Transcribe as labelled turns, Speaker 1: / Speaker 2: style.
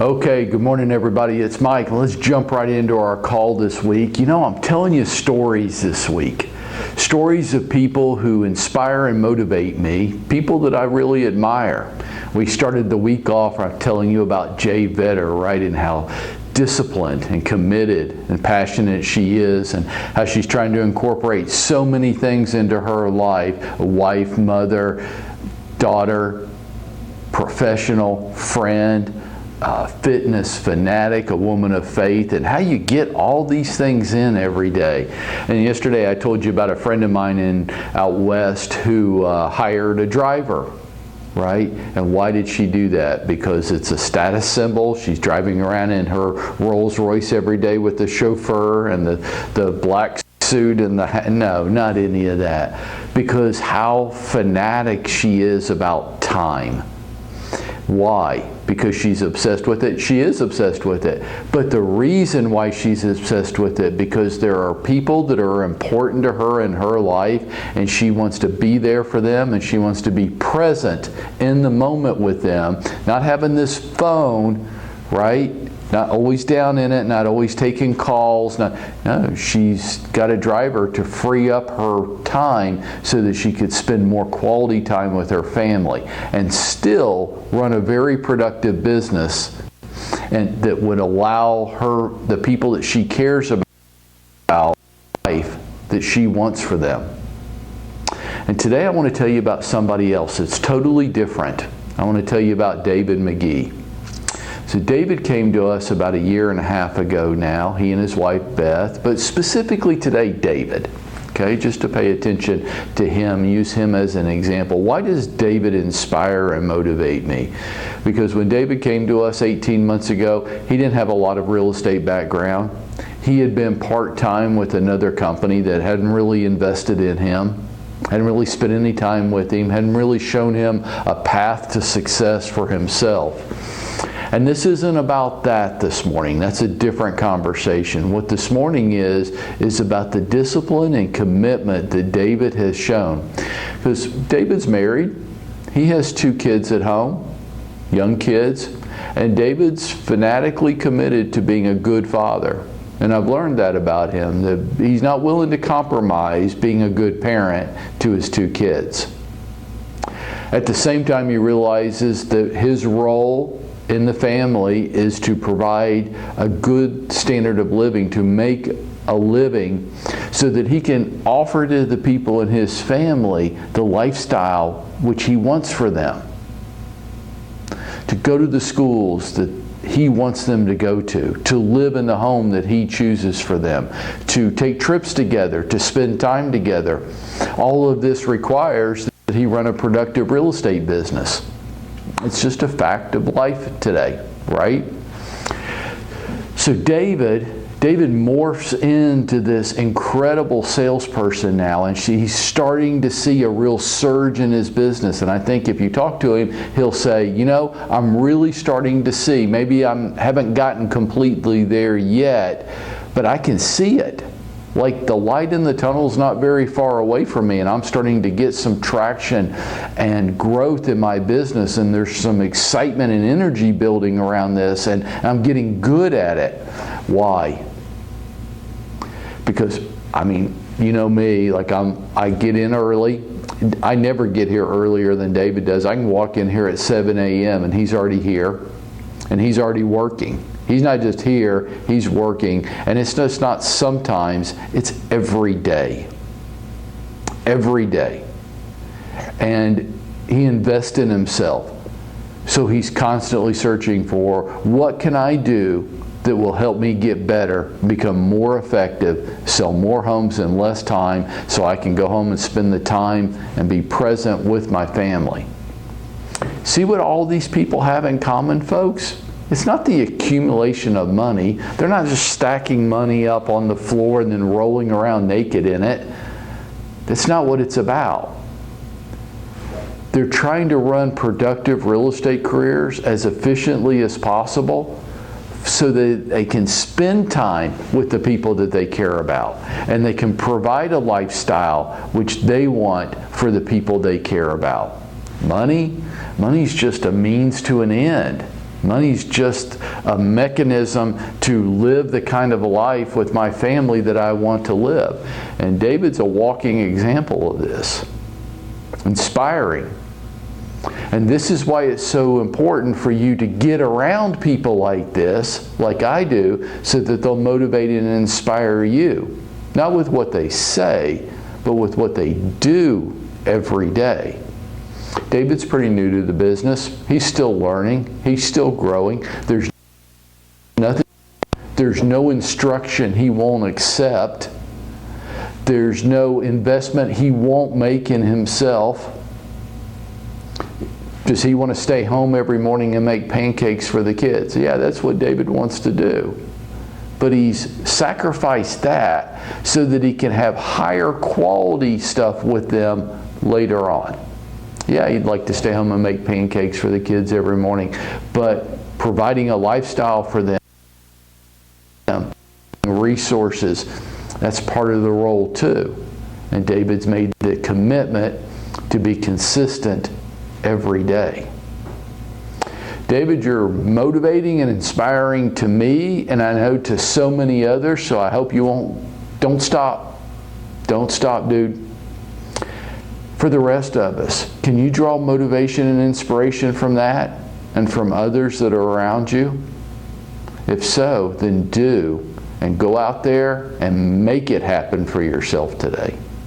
Speaker 1: Okay, good morning everybody. It's Mike. Let's jump right into our call this week. You know, I'm telling you stories this week. Stories of people who inspire and motivate me, people that I really admire. We started the week off by telling you about Jay Vetter, right, and how disciplined and committed and passionate she is, and how she's trying to incorporate so many things into her life: a wife, mother, daughter, professional, friend, fitness fanatic, a woman of faith, and how you get all these things in every day. And yesterday I told you about a friend of mine out west who hired a driver, right? And why did she do that? Because it's a status symbol. She's driving around in her Rolls Royce every day with the chauffeur and the black suit and the hat. No, not any of that. Because how fanatic she is about time. Why? Because she's obsessed with it. She is obsessed with it. But the reason why she's obsessed with it, because there are people that are important to her in her life, and she wants to be there for them, and she wants to be present in the moment with them, not having this phone, right? Not always down in it, not always taking calls. No, she's got a driver to free up her time so that she could spend more quality time with her family and still run a very productive business, and that would allow her, the people that she cares about, life that she wants for them. And today I want to tell you about somebody else. It's totally different. I want to tell you about David McGee. So David came to us about a year and a half ago now, he and his wife Beth, but specifically today David, okay, just to pay attention to him, use him as an example. Why does David inspire and motivate me? Because when David came to us 18 months ago, he didn't have a lot of real estate background. He had been part-time with another company that hadn't really invested in him, hadn't really spent any time with him, hadn't really shown him a path to success for himself. And this isn't about that this morning. That's a different conversation. What this morning is about the discipline and commitment that David has shown. Because David's married. He has 2 kids at home, young kids. And David's fanatically committed to being a good father. And I've learned that about him, that he's not willing to compromise being a good parent to his 2 kids. At the same time, he realizes that his role in the family is to provide a good standard of living, to make a living so that he can offer to the people in his family the lifestyle which he wants for them. To go to the schools that he wants them to go to live in the home that he chooses for them, to take trips together, to spend time together. All of this requires that he run a productive real estate business. It's just a fact of life today, right? So David morphs into this incredible salesperson now, and he's starting to see a real surge in his business. And I think if you talk to him, he'll say, you know, I'm really starting to see, maybe I haven't gotten completely there yet, but I can see it. Like the light in the tunnel is not very far away from me, and I'm starting to get some traction and growth in my business, and there's some excitement and energy building around this, and I'm getting good at it. Why? Because, I mean, you know me, like I get in early. I never get here earlier than David does. I can walk in here at 7 a.m. and he's already here, and he's already working. He's not just here, he's working. And it's just not sometimes, it's every day. Every day. And he invests in himself. So he's constantly searching for, what can I do that will help me get better, become more effective, sell more homes in less time, so I can go home and spend the time and be present with my family. See what all these people have in common, folks? It's not the accumulation of money. They're not just stacking money up on the floor and then rolling around naked in it. That's not what it's about. They're trying to run productive real estate careers as efficiently as possible so that they can spend time with the people that they care about, and they can provide a lifestyle which they want for the people they care about. Money's just a means to an end. Money's just a mechanism to live the kind of life with my family that I want to live. And David's a walking example of this. Inspiring. And this is why it's so important for you to get around people like this, like I do, so that they'll motivate and inspire you. Not with what they say, but with what they do every day. David's pretty new to the business. He's still learning. He's still growing. There's no instruction he won't accept. There's no investment he won't make in himself. Does he want to stay home every morning and make pancakes for the kids? Yeah, that's what David wants to do. But he's sacrificed that so that he can have higher quality stuff with them later on. Yeah, he'd like to stay home and make pancakes for the kids every morning, but providing a lifestyle for them, resources, that's part of the role too. And David's made the commitment to be consistent every day. David, you're motivating and inspiring to me, and I know to so many others, so I hope you don't stop. Don't stop, dude. For the rest of us, can you draw motivation and inspiration from that and from others that are around you? If so, then do, and go out there and make it happen for yourself today.